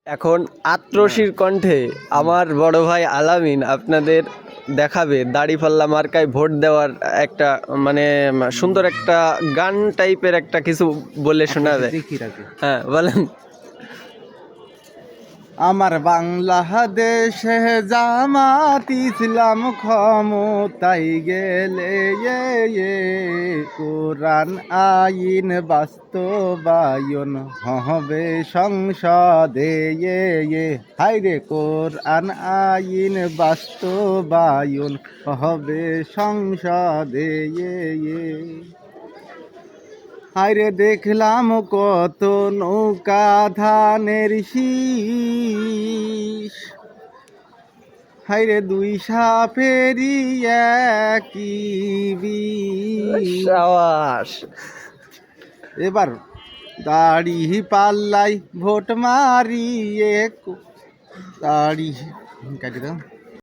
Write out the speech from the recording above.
এখন আত্রসির কণ্ঠে আমার বড় ভাই আলামিন আপনাদের দেখাবে দাড়িপাল্লা মার্কায় ভোট দেওয়ার একটা মানে সুন্দর একটা গান টাইপের একটা কিছু বলে শোনাবে। হ্যাঁ বলেন। আমার বাংলাদেশে জামাত ইসলাম ক্ষমতায় গেলে কোরআন আইন বাস্তবায়ন হবে সংসদে হাইরে কোরআন আইন বাস্তবায়ন হবে সংসদে হায়রে দেখলাম কত নৌকা ধানের শীষ হায়রে দুই সাপেরই একই বিষ। সাবাস। এবার দাড়ি পাল্লাই ভোট মারিয়ে দাড়ি কাটি দাও।